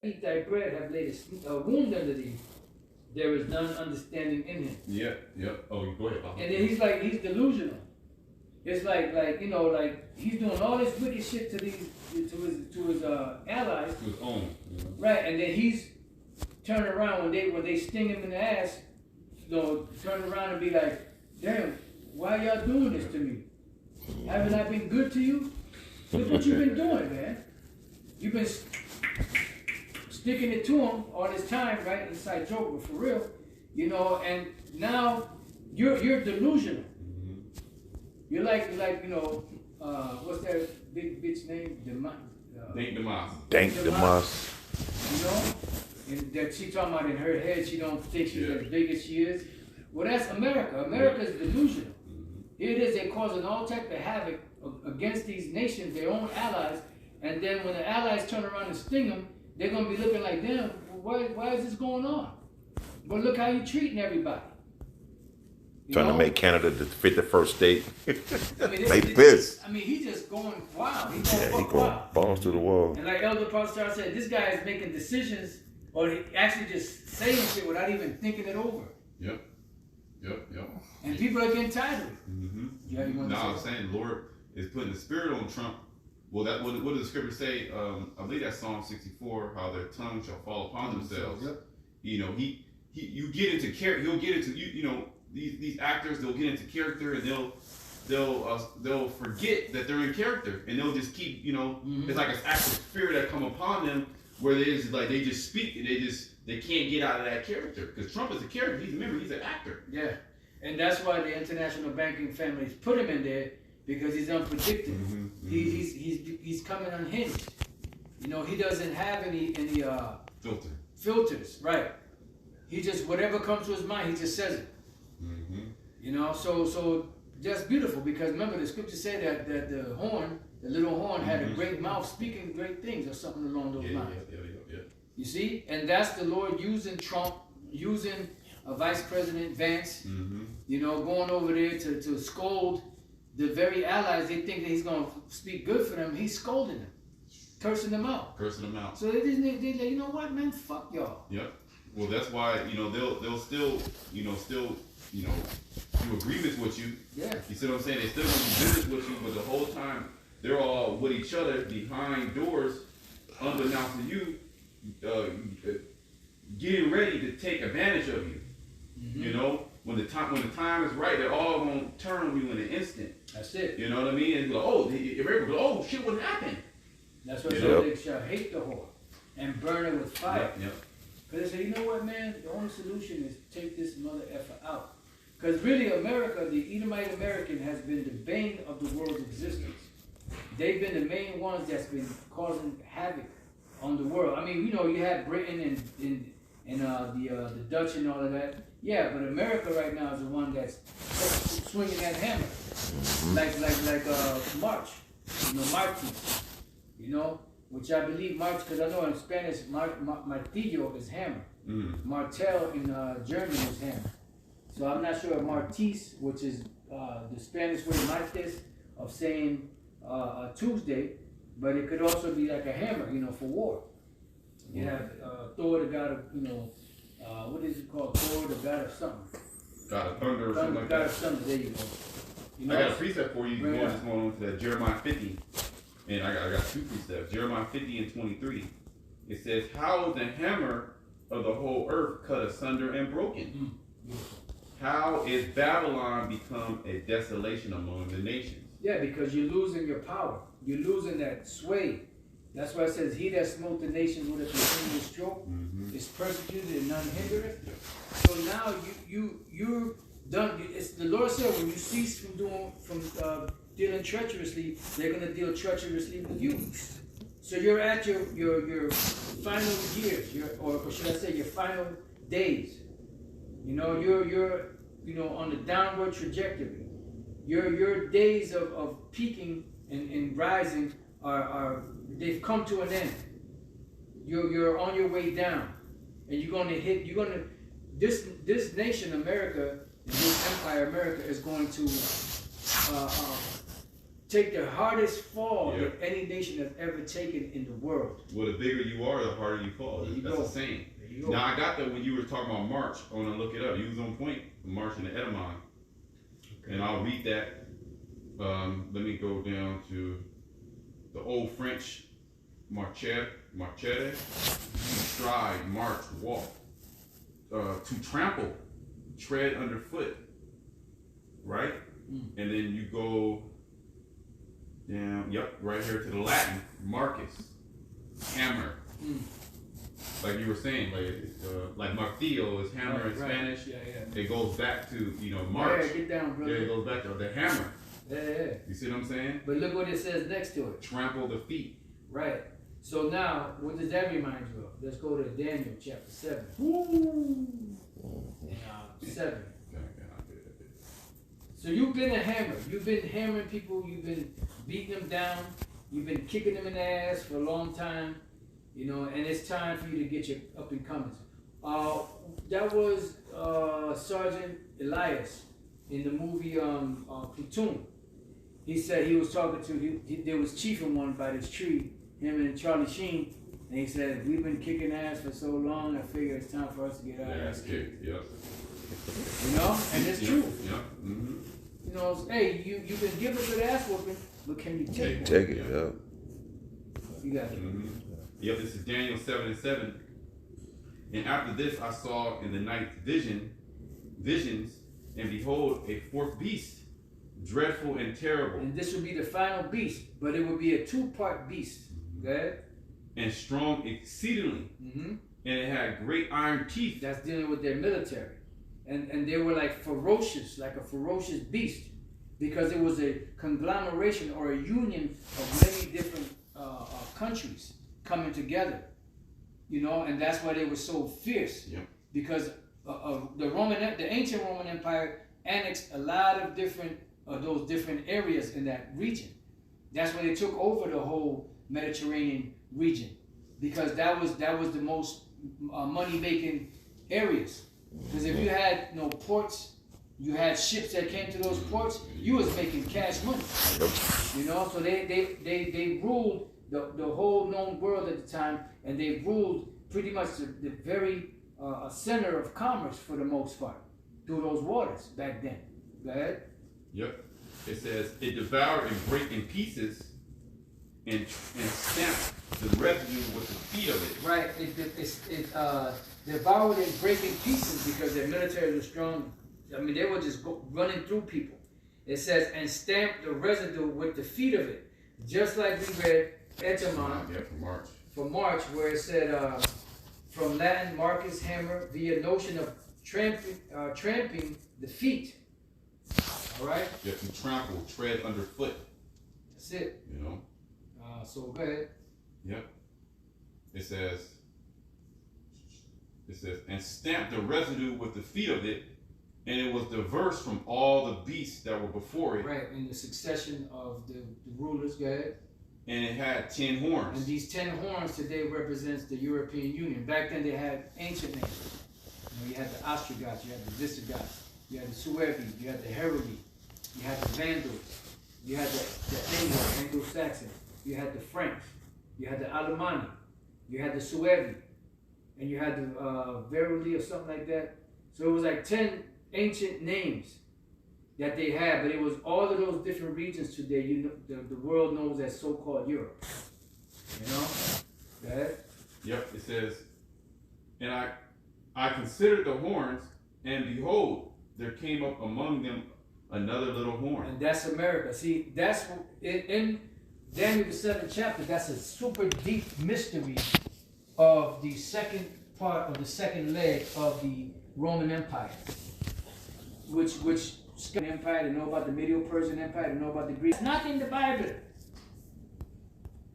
eat thy bread have laid a wound under thee. There is none understanding in him. Yep. Oh, go ahead. And then he's delusional. It's like he's doing all this wicked shit to his allies. To his own. Right, and then he's turning around when they sting him in the ass, turn around and be like, damn, why y'all doing this to me? Haven't I been good to you? Look what you've been doing, man. You've been sticking it to him all this time, right? Inside joke, but for real, and now you're delusional. You're like what's that big bitch name? Dank Demas. And that she talking about in her head, she don't think she's as big as she is. Well, that's America. America is delusional. Here it is, they're causing all type of havoc against these nations, their own allies, and then when the allies turn around and sting them, they're going to be looking like, damn, why is this going on? But look how you're treating everybody. Trying to make Canada the 51st state. They pissed. He's just going wild. He's going wild. Balls to the wall. And like Elder Pastor said, this guy is making decisions, or he actually just saying shit without even thinking it over. Yep. And people are getting tired of it. Yeah, I'm saying the Lord is putting the spirit on Trump. Well, what does the scripture say? I believe that's Psalm 64. How their tongue shall fall upon themselves. Yep. You get into character. He'll get into these actors. They'll get into character and they'll forget that they're in character, and they'll just keep It's like an active spirit that come upon them where they just speak and they can't get out of that character, because Trump is a character. He's an actor. Yeah, and that's why the international banking families put him in there, because he's unpredictable. He's coming unhinged. He doesn't have any filters, right? He just, whatever comes to his mind, he just says it. So that's beautiful, because remember the scripture said that the little horn had a great mouth speaking great things, or something along those lines. Yeah. You see, and that's the Lord using Trump, using Vice President Vance, going over there to scold the very allies. They think that he's going to speak good for them. He's scolding them, cursing them out. So they like, you know what, man, fuck y'all. Yep. Well, that's why they'll still do agreements with you. Yeah. You see what I'm saying? They still gonna do business with you, but the whole time they're all with each other behind doors, unbeknownst to you, getting ready to take advantage of you. When the time is right, they're all gonna turn on you in an instant. That's it. You know what I mean? And everybody goes, oh shit, what happened? That's what they shall hate the whore and burn it with fire. Yep. Because they say, you know what, man? The only solution is take this mother effer out. Because really, America, the Edomite American, has been the bane of the world's existence. They've been the main ones that's been causing havoc on the world. You have Britain and the Dutch and all of that. Yeah, but America right now is the one that's swinging that hammer, like March, Marty, which I believe March, because I know in Spanish martillo is hammer, martel in German is hammer. So I'm not sure of Martis, which is the Spanish word martes, of saying Tuesday, but it could also be like a hammer, for war. You have Thor, the god of, what is it called? Thor, the god of something. God of thunder or something like God that. of something, there you go. I got a precept for you. Just going on to that Jeremiah 50, and I got two precepts. Jeremiah 50 and 23. It says, "How is the hammer of the whole earth cut asunder and broken? How is Babylon become a desolation among the nations?" Yeah, because you're losing your power. You're losing that sway. That's why it says, "He that smote the nations with a continuous stroke is persecuted and none hindereth." So now you're done. It's the Lord said, when you cease from dealing treacherously, they're going to deal treacherously with you. So you're at your final years, or should I say your final days. You're on the downward trajectory. Your days of peaking and rising they've come to an end. You're on your way down, and this nation, America, and this empire, America, is going to take the hardest fall Yeah. that any nation has ever taken in the world. Well, the bigger you are, the harder you fall. There you That's go. the same. There you go. Now I got that when you were talking about March. I want to look it up. You was on point. March and the Edamon. Okay. And I'll read that. Let me go down to the old French marchere, stride, march, walk, to trample, tread underfoot, right? And then you go down, right here to the Latin, Marcus, hammer. Like you were saying, like martillo is hammer in Spanish. Yeah. It goes back to, march. Yeah, get down, brother. Yeah, it goes back to the hammer. Yeah. You see what I'm saying? But look what it says next to it. Trample the feet. Right. So now, what does that remind you of? Let's go to Daniel chapter 7. And, 7. So you've been a hammer. You've been hammering people. You've been beating them down. You've been kicking them in the ass for a long time. And it's time for you to get your up and comings. That was Sergeant Elias in the movie Platoon. He said he was talking to, there was chiefing one by this tree, him and Charlie Sheen, and he said, we've been kicking ass for so long, I figure it's time for us to get our ass kicked. Yep. And it's true. Yep. Mm-hmm. Hey, you've been given a good ass whooping, but can you take it? Take it, yeah. You got it. Mm-hmm. Yep, this is Daniel 7:7. And after this I saw in the night visions, and behold, a fourth beast, dreadful and terrible. And this would be the final beast, but it would be a 2-part beast. Okay? And strong exceedingly. Mm-hmm. And it had great iron teeth. That's dealing with their military. And they were like ferocious, like a ferocious beast, because it was a conglomeration or a union of many different countries coming together. And that's why they were so fierce. Yep. Because the ancient Roman Empire annexed a lot of those different areas in that region. That's why they took over the whole Mediterranean region, because that was the most money-making areas. Because if you had no ports, you had ships that came to those ports, you was making cash money. So they ruled the whole known world at the time, and they ruled pretty much the very center of commerce for the most part through those waters back then. Go ahead. Yep. It says it devoured and brake in pieces and stamped the residue with the feet of it. Right. It devoured and breaking pieces because their military was strong. I mean, they were just running through people. It says, and stamped the residue with the feet of it. Just like we read Etamon from March, where it said, from Latin, Marcus, hammer, via notion of tramping the feet. All right? You have to trample, tread underfoot. That's it. So go ahead. Yep. It says, and stamped the residue with the feet of it, and it was diverse from all the beasts that were before it. Right, in the succession of the rulers, go ahead. And it had 10 horns. And these 10 horns today represents the European Union. Back then they had ancient names. You had the Ostrogoths, you had the Visigoths, you had the Suevi, you had the Heruli, you had the Vandals, you had the Anglo-Saxon, you had the French, you had the Alemanni, you had the Suevi, and you had the Veruli or something like that. So it was like 10 ancient names that they had, but it was all of those different regions today. The world knows as so-called Europe. Go ahead. Yep. It says, and I considered the horns, and behold, there came up among them another little horn. And that's America. See, that's in Daniel the 7th chapter. That's a super deep mystery of the second part of the second leg of the Roman Empire, which Empire, to know about the Medieval Persian Empire, to know about the Greek. It's not in the Bible,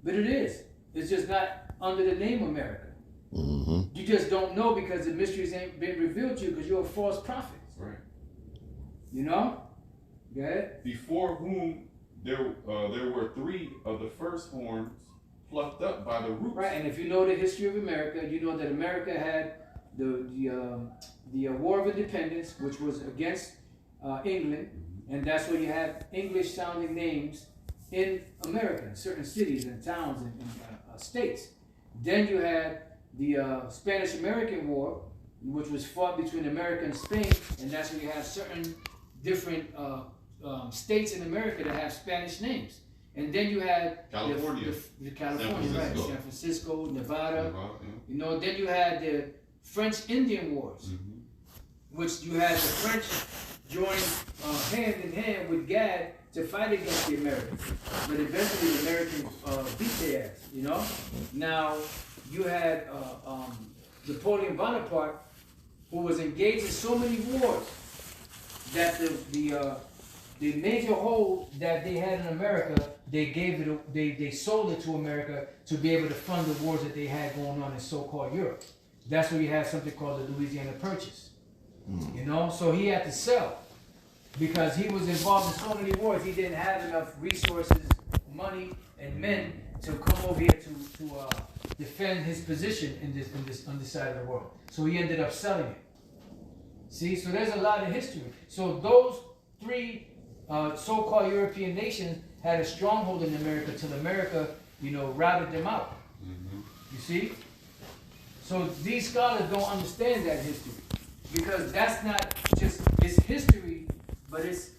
but it is. It's just not under the name America. Mm-hmm. You just don't know because the mysteries ain't been revealed to you because you're a false prophet. Right. Go ahead. Before whom there were 3 of the first horns plucked up by the roots. Right, and if you know the history of America, you know that America had the War of Independence, which was against England, and that's where you have English-sounding names in America, in certain cities and towns and states. Then you had the Spanish-American War, which was fought between America and Spain, and that's where you have certain different states in America that have Spanish names. And then you had California, the California, right? San Francisco, Nevada. Yeah. You know, then you had the French Indian Wars, which you had the French join hand in hand with Gad to fight against the Americans. But eventually the Americans beat their ass, you know? Now, you had Napoleon Bonaparte, who was engaged in so many wars that the major hold that they had in America, they sold it to America to be able to fund the wars that they had going on in so-called Europe. That's where you have something called the Louisiana Purchase. You know, so he had to sell because he was involved in so many wars. He didn't have enough resources, money, and men to come over here to defend his position on this side of the world. So he ended up selling it. See, so there's a lot of history. So those three so-called European nations had a stronghold in America till America, you know, routed them out. You see? So these scholars don't understand that history because that's not just, it's history, but it's,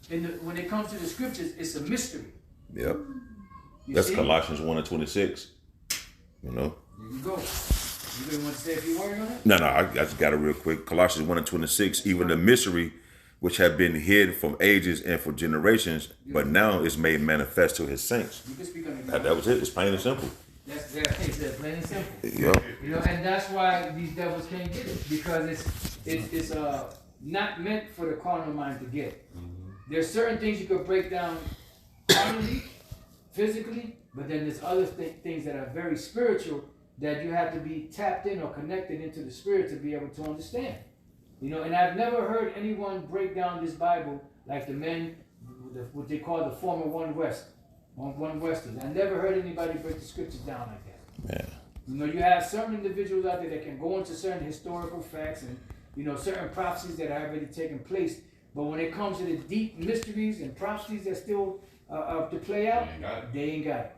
when it comes to the scriptures, it's a mystery. Yep. You That's see? Colossians 1:26. You know? There you go. You really want to say a few words on it? No, I just got it real quick. Colossians 1:26, even the mystery which had been hid from ages and for generations, but now is made manifest to his saints. You can speak on it. That was it. It's plain and simple. That's plain and simple. Yep. You know, and that's why these devils can't get it, because it's not meant for the carnal mind to get. There's certain things you could break down carnally, physically, but then there's other things that are very spiritual that you have to be tapped in or connected into the spirit to be able to understand. You know, and I've never heard anyone break down this Bible like the men, what they call the former One Westers. I never heard anybody break the scriptures down like that. Yeah. You know, you have certain individuals out there that can go into certain historical facts and, you know, certain prophecies that have already taken place. But when it comes to the deep mysteries and prophecies that still to play out, they ain't got it.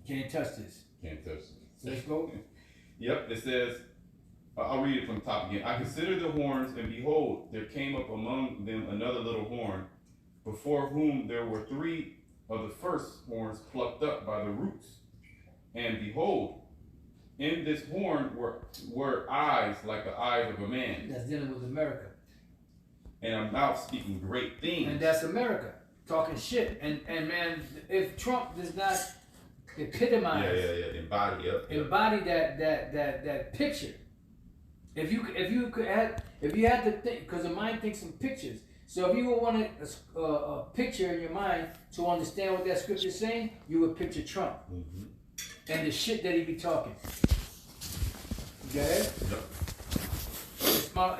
Can't touch this. Can't touch it. So let's go. Yep, it says, I'll read it from the top again. I considered the horns, and behold, there came up among them another little horn, before whom there were three of the first horns plucked up by the roots. And behold, in this horn were eyes like the eyes of a man. That's dealing with America. And a mouth speaking great things. And that's America, talking shit. And man, if Trump does not epitomize, embody that picture. If you had to think, because the mind thinks in pictures. So if you would want a picture in your mind to understand what that scripture is saying, you would picture Trump and the shit that he be talking. You got it?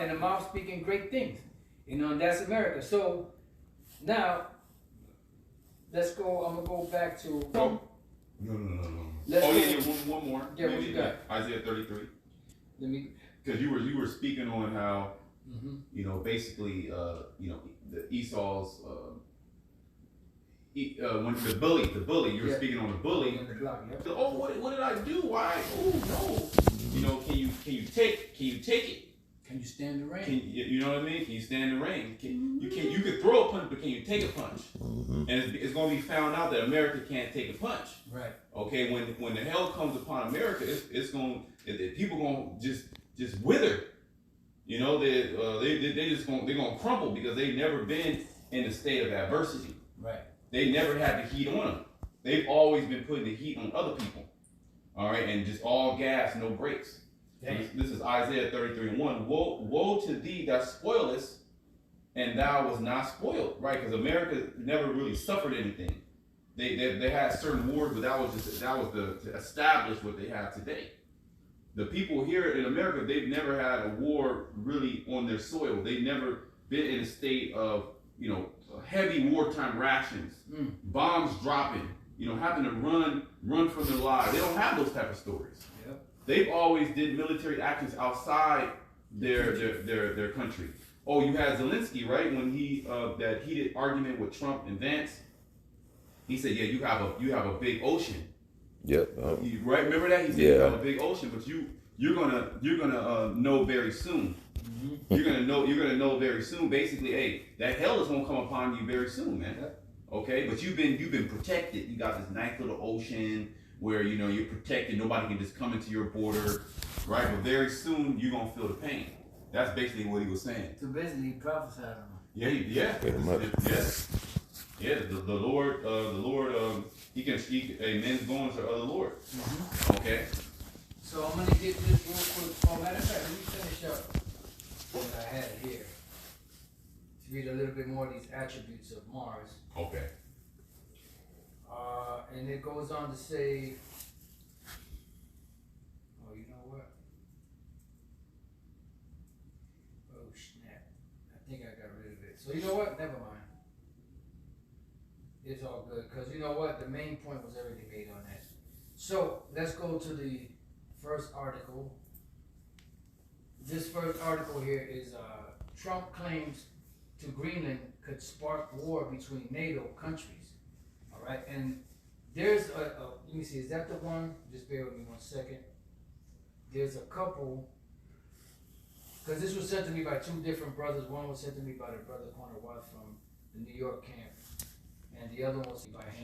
And the mouth speaking great things. You know, and that's America. So now let's go. I'm gonna go back to. No. One more. Yeah, what you got? Isaiah 33. Let me. Because you were speaking on how you know, basically you know, the Esau's when the bully you were speaking on the bully. Oh, what did I do? Why? Oh no. You know, can you take it? Can you stand the rain? You know what I mean? Can you stand the rain? You could throw a punch, but can you take a punch? And it's going to be found out that America can't take a punch. Right. Okay. When the hell comes upon America, people going to just wither. You know, they're gonna crumble because they've never been in a state of adversity. Right. They never had the heat on them. They've always been putting the heat on other people. All right, and just all gas, no brakes. This is Isaiah 33:1. Woe to thee that spoilest, and thou was not spoiled. Right, because America never really suffered anything. They had certain wars, but that was to establish what they have today. The people here in America, they've never had a war really on their soil. They've never been in a state of, you know, heavy wartime rations, bombs dropping, you know, having to run for their lives. They don't have those type of stories. Yep. They've always did military actions outside their country. Oh, you had Zelensky, right? When he that heated argument with Trump and Vance, He said, yeah, you have a big ocean. Yep. Right? Remember that? He said you Yeah. have a big ocean, but you're gonna know very soon. You're gonna know very soon. Basically, hey, that hell is gonna come upon you very soon, man. Okay, but you've been protected. You got this nice little ocean where you're protected. Nobody can just come into your border, right? But very soon you're gonna feel the pain. That's basically what he was saying. So basically, he prophesied on him. Yeah. Pretty much. Yeah. The Lord, he can speak a man's goings are of the Lord. Okay. So I'm gonna get this real quick. Oh, matter of fact, let me finish up what I had here. To read a little bit more of these attributes of Mars. Okay. And it goes on to say, oh, you know what? Oh, snap. I think I got rid of it. So you know what? Never mind. It's all good. Because you know what? The main point was already made on that. So let's go to the first article. This first article here is Trump claims to Greenland could spark war between NATO countries. All right, and there's let me see, is that the one? Just bear with me 1 second. There's a couple, because this was sent to me by two different brothers. One was sent to me by the brother Corner Watt from the New York camp, and the other one was by him.